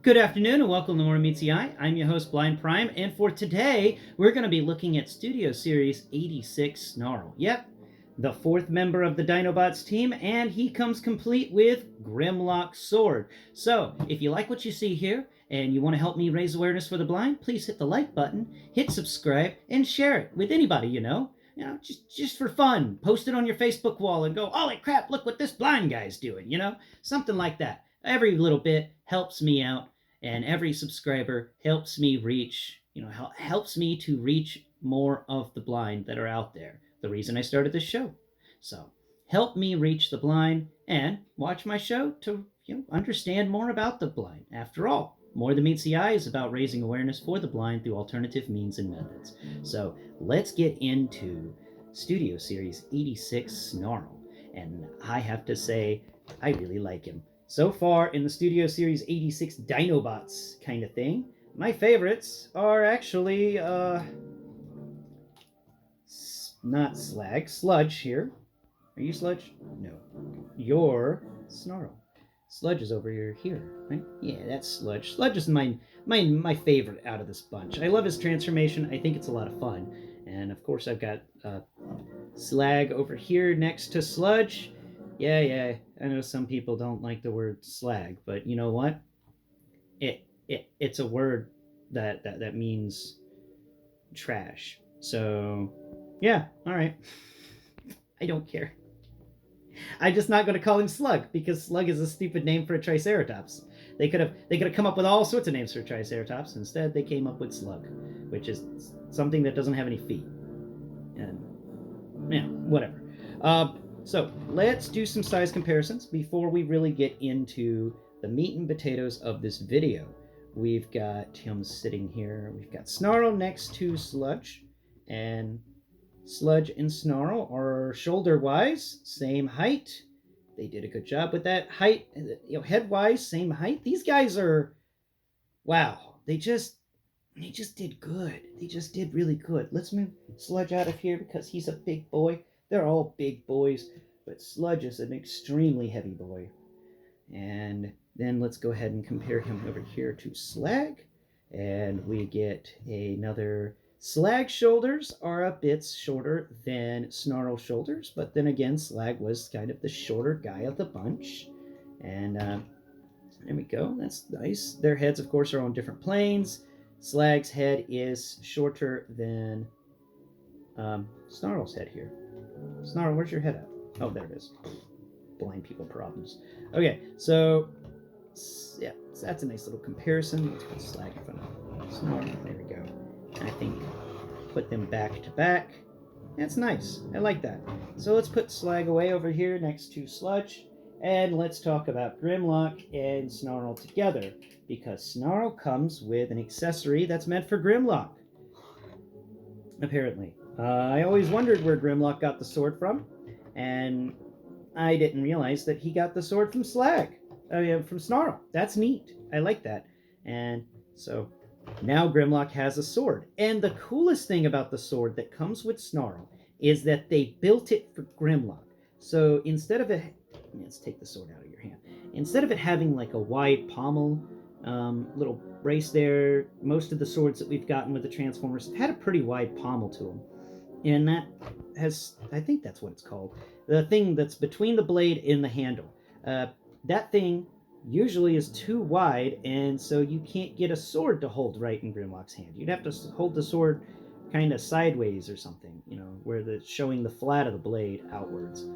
Good afternoon and welcome to more M.M.E. I'm your host Blind Prime, and for today we're going to be looking at Studio Series 86 Snarl. Yep, the fourth member of the Dinobots team, and he comes complete with Grimlock sword. So if you like what you see here and you want to help me raise awareness for the blind, please hit the like button, hit subscribe, and share it with anybody you know. Just for fun. Post it on your Facebook wall and go, holy crap, look what this blind guy's doing, something like that. Every little bit helps me out, and every subscriber helps me reach, helps me to reach more of the blind that are out there. The reason I started this show. So help me reach the blind and watch my show to understand more about the blind. After all, More Than Meets the Eye is about raising awareness for the blind through alternative means and methods. So let's get into Studio Series 86 Snarl. And I have to say, I really like him. So far in the Studio Series 86 Dinobots kind of thing, my favorites are actually, not Slag, Sludge here. Are you Sludge? No. You're Snarl. Sludge is over here, right? Yeah, that's Sludge. Sludge is my favorite out of this bunch. I love his transformation. I think it's a lot of fun. And of course I've got Slag over here next to Sludge. Yeah, I know some people don't like the word slag, but you know what? It's a word that means trash. So, yeah, all right. I don't care. I'm just not going to call him Slug because Slug is a stupid name for a Triceratops. They could have come up with all sorts of names for Triceratops. Instead, they came up with Slug, which is something that doesn't have any feet. And yeah, whatever. So let's do some size comparisons before we really get into the meat and potatoes of this video. We've got him sitting here. We've got Snarl next to Sludge, and Sludge and Snarl are shoulder-wise, same height. They did a good job with that height. Head-wise, same height. These guys are, wow, they just did good. They just did really good. Let's move Sludge out of here because he's a big boy. They're all big boys, but Sludge is an extremely heavy boy. And then let's go ahead and compare him over here to Slag. And we get another... Slag's shoulders are a bit shorter than Snarl's shoulders, but then again, Slag was kind of the shorter guy of the bunch. And there we go. That's nice. Their heads, of course, are on different planes. Slag's head is shorter than Snarl's head here. Snarl, where's your head at? Oh, there it is. Blind people problems. Okay, so yeah, so that's a nice little comparison. Let's put Slag in front of Snarl. There we go. And I think put them back to back. That's nice. I like that. So let's put Slag away over here next to Sludge, and let's talk about Grimlock and Snarl together, because Snarl comes with an accessory that's meant for Grimlock, apparently. I always wondered where Grimlock got the sword from, and I didn't realize that he got the sword from from Snarl. That's neat. I like that. And so now Grimlock has a sword. And the coolest thing about the sword that comes with Snarl is that they built it for Grimlock. So instead of it... Let's take the sword out of your hand. Instead of it having like a wide pommel, little brace there, most of the swords that we've gotten with the Transformers have had a pretty wide pommel to them. And that has, I think that's what it's called, the thing that's between the blade and the handle. That thing usually is too wide, and so you can't get a sword to hold right in Grimlock's hand. You'd have to hold the sword kind of sideways or something, where it's showing the flat of the blade outwards.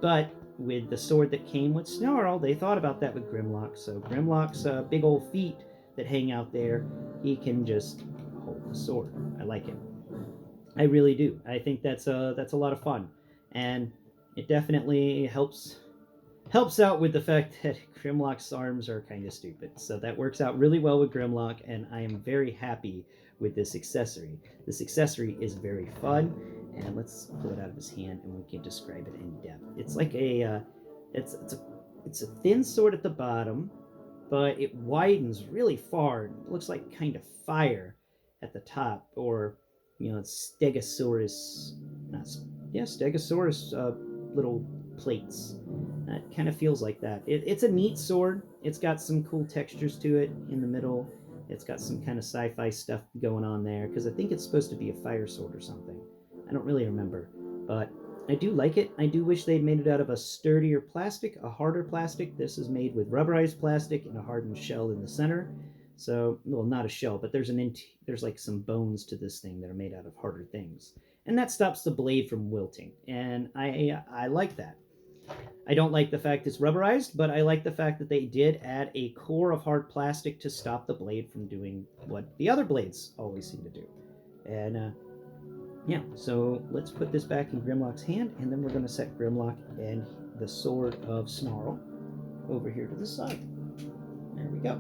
But with the sword that came with Snarl, they thought about that with Grimlock. So Grimlock's big old feet that hang out there, he can just hold the sword. I like it. I really do. I think that's a lot of fun, and it definitely helps out with the fact that Grimlock's arms are kind of stupid. So that works out really well with Grimlock, and I am very happy with this accessory. This accessory is very fun, and let's pull it out of his hand and we can describe it in depth. It's like it's a thin sword at the bottom, but it widens really far. It looks like kind of fire at the top, or Stegosaurus, Stegosaurus little plates. It kind of feels like that. It's a neat sword. It's got some cool textures to it in the middle. It's got some kind of sci-fi stuff going on there, because I think it's supposed to be a fire sword or something. I don't really remember, but I do like it. I do wish they'd made it out of a sturdier plastic, a harder plastic. This is made with rubberized plastic and a hardened shell in the center. So, well, not a shell, but there's like some bones to this thing that are made out of harder things, and that stops the blade from wilting. And I like that. I don't like the fact it's rubberized, but I like the fact that they did add a core of hard plastic to stop the blade from doing what the other blades always seem to do. And yeah, so let's put this back in Grimlock's hand, and then we're going to set Grimlock and the Sword of Snarl over here to the side. There we go.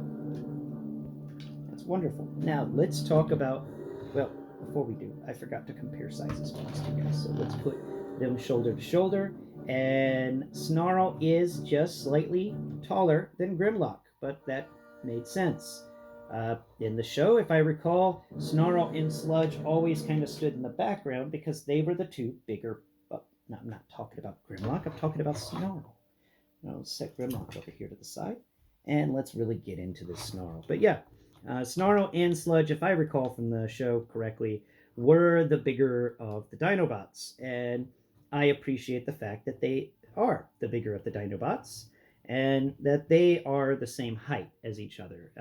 That's wonderful. Now, let's talk about, well, before we do, I forgot to compare sizes for these two guys. So let's put them shoulder to shoulder. And Snarl is just slightly taller than Grimlock, but that made sense. In the show, if I recall, Snarl and Sludge always kind of stood in the background because they were the two bigger. Well, no, I'm not talking about Grimlock, I'm talking about Snarl. Now let's set Grimlock over here to the side, and let's really get into this Snarl. But yeah, Snarl and Sludge, if I recall from the show correctly, were the bigger of the Dinobots, and I appreciate the fact that they are the bigger of the Dinobots, and that they are the same height as each other.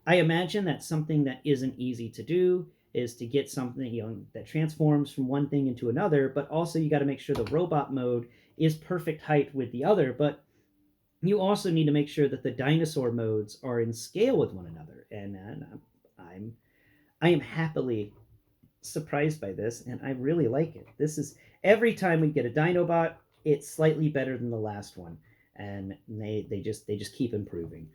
I imagine that something that isn't easy to do is to get something that transforms from one thing into another, but also you got to make sure the robot mode is perfect height with the other, but you also need to make sure that the dinosaur modes are in scale with one another. And I am happily surprised by this, and I really like it. This is, every time we get a Dinobot, it's slightly better than the last one, and they just keep improving.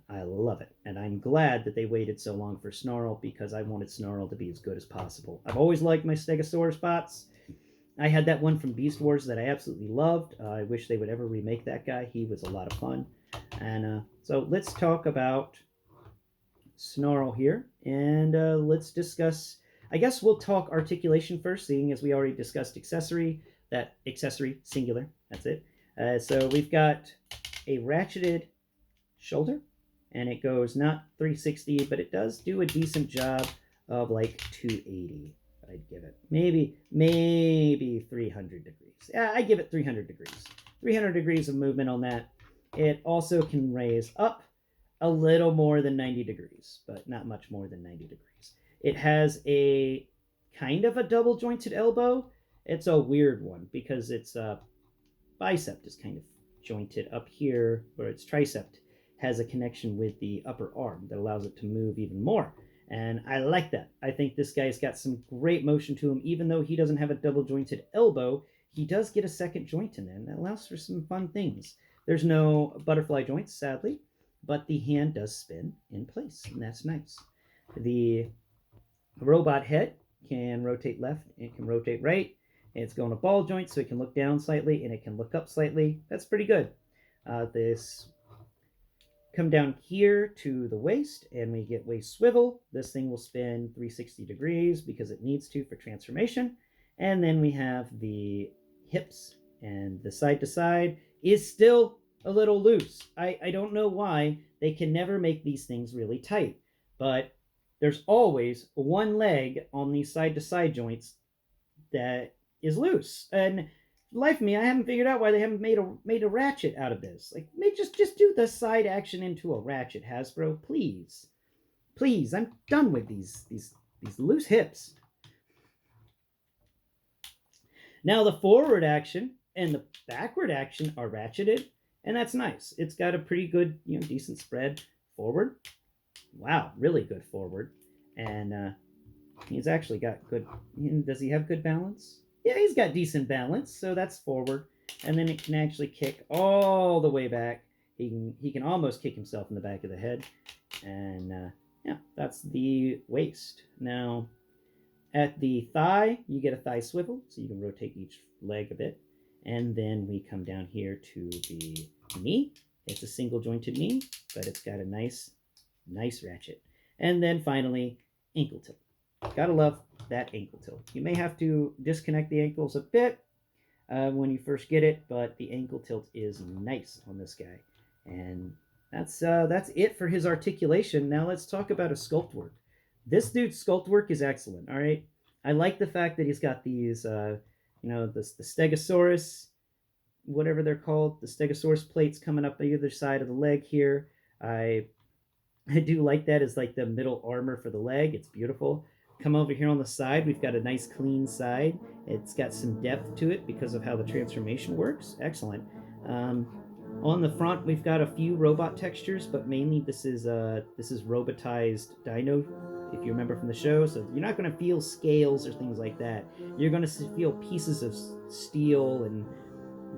I love it, and I'm glad that they waited so long for Snarl, because I wanted Snarl to be as good as possible. I've always liked my Stegosaurus bots. I had that one from Beast Wars that I absolutely loved. I wish they would ever remake that guy. He was a lot of fun. And so let's talk about Snarl here, and let's discuss, I guess we'll talk articulation first, seeing as we already discussed accessory. That accessory, singular, that's it. So we've got a ratcheted shoulder, and it goes not 360, but it does do a decent job of like 280. I'd give it maybe 300 degrees. Yeah, I give it 300 degrees. 300 degrees of movement on that. It also can raise up a little more than 90 degrees, but not much more than 90 degrees. It has a kind of a double jointed elbow. It's a weird one because its bicep is kind of jointed up here, where its tricep has a connection with the upper arm that allows it to move even more. And I like that. I think this guy's got some great motion to him. Even though he doesn't have a double jointed elbow, he does get a second joint in there, and that allows for some fun things. There's no butterfly joints, sadly, but the hand does spin in place, and that's nice. The robot head can rotate left, it can rotate right. It's going to ball joint, so it can look down slightly, and it can look up slightly. That's pretty good. This come down here to the waist, and we get waist swivel. This thing will spin 360 degrees because it needs to for transformation. And then we have the hips, and the side to side is still a little loose. I don't know why they can never make these things really tight, but there's always one leg on these side to side joints that is loose. And life of me, I haven't figured out why they haven't made a ratchet out of this. Like, just do the side action into a ratchet, Hasbro, please. Please, I'm done with these loose hips. Now the forward action and the backward action are ratcheted, and that's nice. It's got a pretty good, decent spread forward. Wow, really good forward. And he's actually got good, does he have good balance? Yeah, he's got decent balance, so that's forward. And then it can actually kick all the way back. He can almost kick himself in the back of the head. And yeah, that's the waist. Now, at the thigh, you get a thigh swivel, so you can rotate each leg a bit. And then we come down here to the knee. It's a single jointed knee, but it's got a nice ratchet. And then finally, ankle tilt. Gotta love that ankle tilt. You may have to disconnect the ankles a bit. when you first get it, but the ankle tilt is nice on this guy. And that's it for his articulation. Now let's talk about his sculpt work. This dude's sculpt work is excellent. All right, I like the fact that he's got these, the Stegosaurus, whatever they're called, the Stegosaurus plates coming up either side of the leg here. I I do like that as like the middle armor for the leg. It's beautiful. Come over here on the side. We've got a nice clean side. It's got some depth to it because of how the transformation works. Excellent. Um, on the front, we've got a few robot textures, but mainly this is robotized Dino, if you remember from the show. So you're not going to feel scales or things like that. You're going to feel pieces of steel and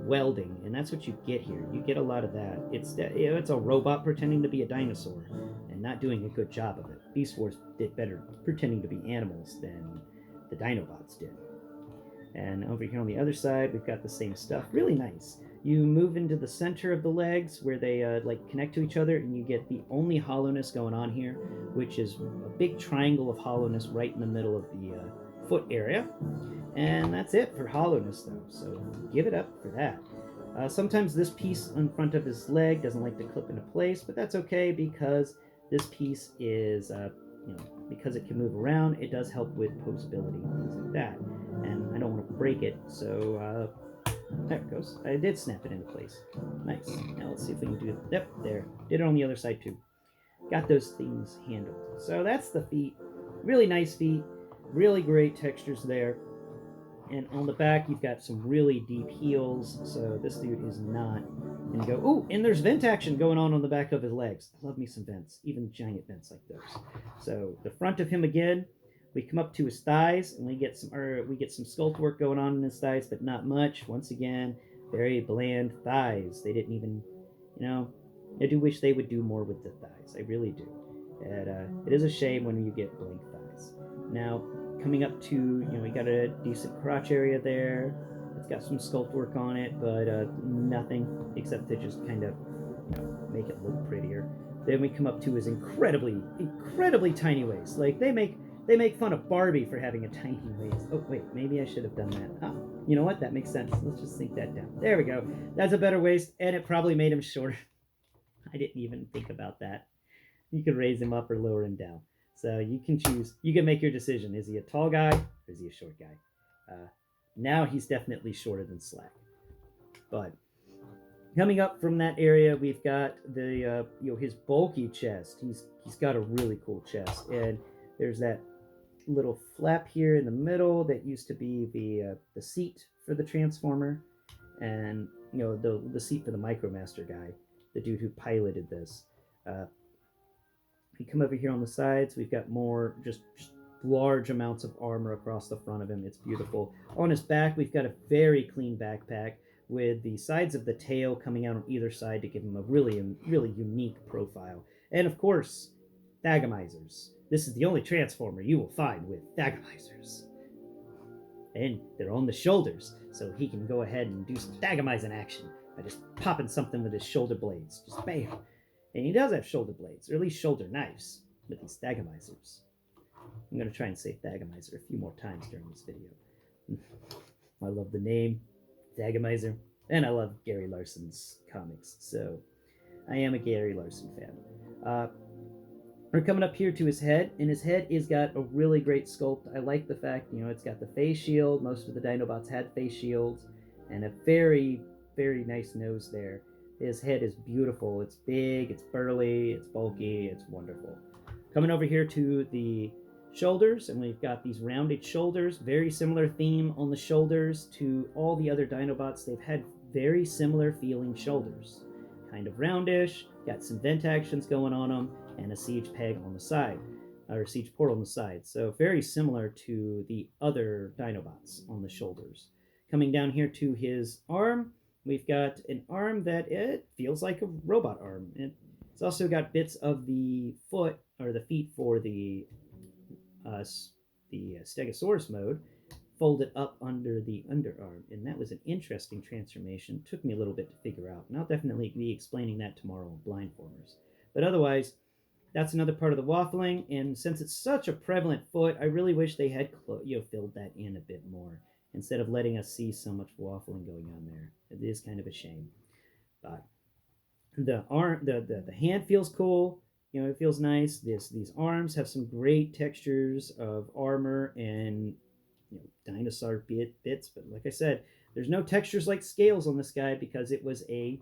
welding, and that's what you get here. You get a lot of that. It's a robot pretending to be a dinosaur and not doing a good job of it. Beast Wars did better pretending to be animals than the Dinobots did. And over here on the other side, we've got the same stuff. Really nice. You move into the center of the legs where they like connect to each other, and you get the only hollowness going on here, which is a big triangle of hollowness right in the middle of the foot area. And that's it for hollowness, though, so give it up for that. Sometimes this piece in front of his leg doesn't like to clip into place, but that's okay because this piece is, because it can move around, it does help with posability, things like that. And I don't want to break it, so there it goes. I did snap it into place. Nice. Now let's see if we can do it. Yep, there. Did it on the other side, too. Got those things handled. So that's the feet. Really nice feet. Really great textures there. And on the back, you've got some really deep heels, so this dude is not going to go... Ooh, and there's vent action going on the back of his legs. I love me some vents, even giant vents like those. So the front of him again, we come up to his thighs, and we get some sculpt work going on in his thighs, but not much. Once again, very bland thighs. They didn't even, I do wish they would do more with the thighs. I really do. And it is a shame when you get blank thighs. Now, coming up to, we got a decent crotch area there. It's got some sculpt work on it, but nothing except to just kind of, make it look prettier. Then we come up to his incredibly, incredibly tiny waist. Like, they make fun of Barbie for having a tiny waist. Oh, wait, maybe I should have done that. Ah, you know what? That makes sense. Let's just sink that down. There we go. That's a better waist, and it probably made him shorter. I didn't even think about that. You could raise him up or lower him down. So you can choose. You can make your decision. Is he a tall guy or is he a short guy? Now he's definitely shorter than Slack. But coming up from that area, we've got the his bulky chest. He's got a really cool chest, and there's that little flap here in the middle that used to be the seat for the Transformer, and the seat for the Micromaster guy, the dude who piloted this. You come over here on the sides, we've got more just large amounts of armor across the front of him. It's beautiful. On his back, we've got a very clean backpack with the sides of the tail coming out on either side to give him a really, really unique profile. And of course, Thagomizers. This is the only Transformer you will find with Thagomizers. And they're on the shoulders, so he can go ahead and do some Thagomizing action by just popping something with his shoulder blades. Just bam. And he does have shoulder blades, or at least shoulder knives, with these Thagomizers. I'm going to try and say Thagomizer a few more times during this video. I love the name, Thagomizer, and I love Gary Larson's comics, so I am a Gary Larson fan. We're coming up here to his head, and his head has got a really great sculpt. I like the fact, it's got the face shield. Most of the Dinobots had face shields, and a very, very nice nose there. His head is beautiful. It's big, it's burly, it's bulky, it's wonderful. Coming over here to the shoulders, and we've got these rounded shoulders. Very similar theme on the shoulders to all the other Dinobots. They've had very similar feeling shoulders. Kind of roundish, got some vent actions going on them, and a siege peg on the side, or siege portal on the side. So very similar to the other Dinobots on the shoulders. Coming down here to his arm, we've got an arm that it feels like a robot arm. It's also got bits of the foot, or the feet for the Stegosaurus mode, folded up under the underarm. And that was an interesting transformation. Took me a little bit to figure out. And I'll definitely be explaining that tomorrow on Blindformers. But otherwise, that's another part of the waffling. And since it's such a prevalent foot, I really wish they had filled that in a bit more. instead of letting us see so much waffling going on there. It is kind of a shame. But the hand feels cool. You know, it feels nice. These arms have some great textures of armor and, you know, dinosaur bits. But like I said, there's no textures like scales on this guy because it was a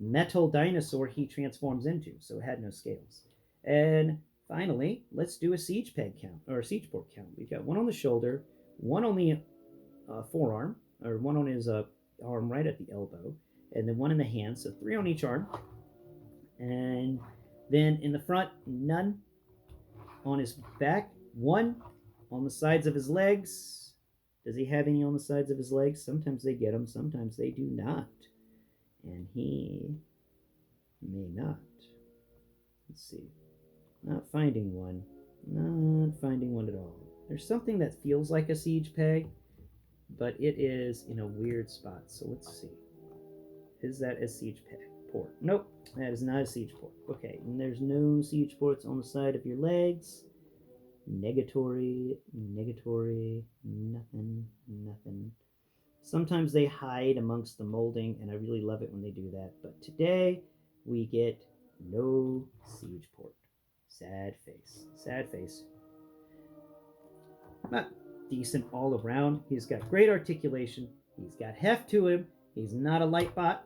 metal dinosaur he transforms into, so it had no scales. And finally, let's do a siege peg count, or a siege port count. We've got one on the shoulder, one on the forearm, or one on his arm right at the elbow, and then one in the hand, so 3 on each arm. And then in the front, none. On his back, 1 on the sides of his legs. Does he have any on the sides of his legs? Sometimes they get them, sometimes they do not. And he may not. Let's see. Not finding one. Not finding one at all. There's something that feels like a siege peg, but it is in a weird spot. So let's see. Is that a siege peg port? Nope, that is not a siege port. Okay, and there's no siege ports on the side of your legs. Negatory, negatory, nothing, nothing. Sometimes they hide amongst the molding, and I really love it when they do that. But today, we get no siege port. Sad face. Sad face. But decent all around. He's got great articulation. He's got heft to him. He's not a light bot.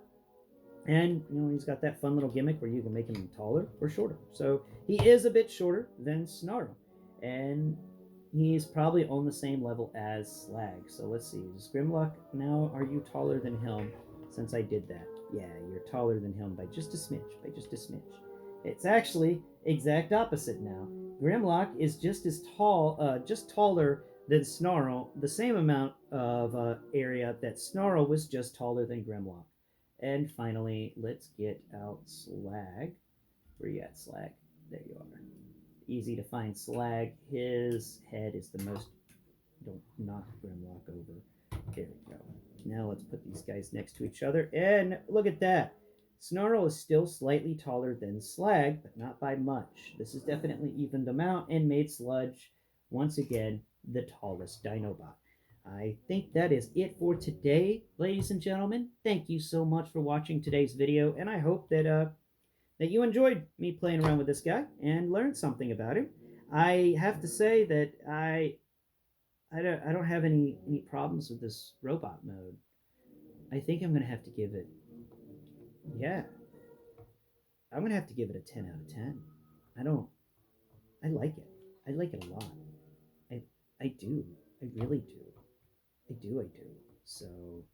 And, you know, he's got that fun little gimmick where you can make him taller or shorter. So he is a bit shorter than Snarl. And he's probably on the same level as Slag. So let's see. Is Grimlock now? Are you taller than him since I did that? Yeah, you're taller than him by just a smidge. By just a smidge. It's actually exact opposite now. Grimlock is just as tall, just taller than Snarl, the same amount of area that Snarl was just taller than Grimlock. And finally, let's get out Slag. Where you at, Slag? There you are. Easy to find Slag. His head is the most... Don't knock Grimlock over. There we go. Now let's put these guys next to each other. And look at that. Snarl is still slightly taller than Slag, but not by much. This has definitely evened them out and made Sludge, once again, the tallest Dinobot. I think that is it for today, ladies and gentlemen. Thank you so much for watching today's video, and I hope that that you enjoyed me playing around with this guy and learned something about him. I have to say that I don't have any problems with this robot mode. I think I'm gonna have to give it, yeah, I'm gonna have to give it a 10 out of 10. I like it. I like it a lot. I do. I really do. I do. So,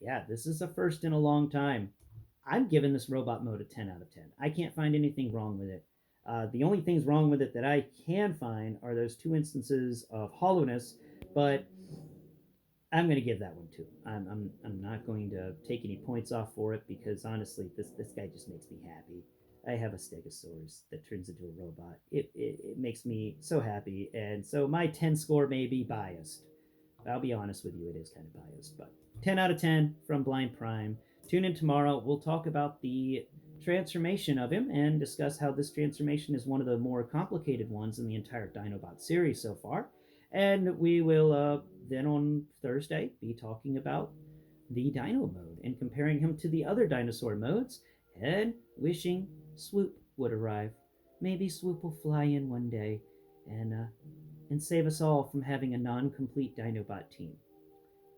yeah, this is a first in a long time. I'm giving this robot mode a 10 out of 10. I can't find anything wrong with it. The only things wrong with it that I can find are those 2 instances of hollowness, but I'm going to give that one too. I'm not going to take any points off for it because honestly, this guy just makes me happy. I have a Stegosaurus that turns into a robot. It makes me so happy, and so my 10 score may be biased. I'll be honest with you, it is kind of biased, but 10 out of 10 from Blind Prime. Tune in tomorrow. We'll talk about the transformation of him and discuss how this transformation is one of the more complicated ones in the entire Dinobot series so far. And we will then on Thursday be talking about the Dino mode and comparing him to the other dinosaur modes and wishing Swoop would arrive. Maybe Swoop will fly in one day and save us all from having a non-complete Dinobot team.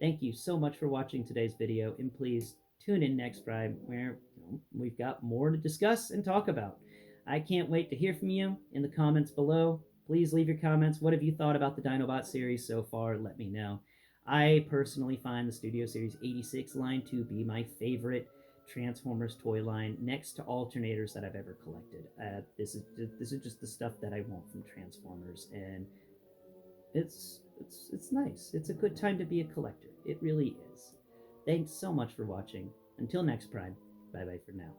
Thank you so much for watching today's video, and please tune in next Friday where we've got more to discuss and talk about. I can't wait to hear from you in the comments below. Please leave your comments. What have you thought about the Dinobot series so far? Let me know. I personally find the Studio Series 86 line to be my favorite Transformers toy line next to alternators that I've ever collected. This is just the stuff that I want from Transformers, and it's nice. It's a good time to be a collector. It really is. Thanks so much for watching. Until next Prime, bye-bye for now.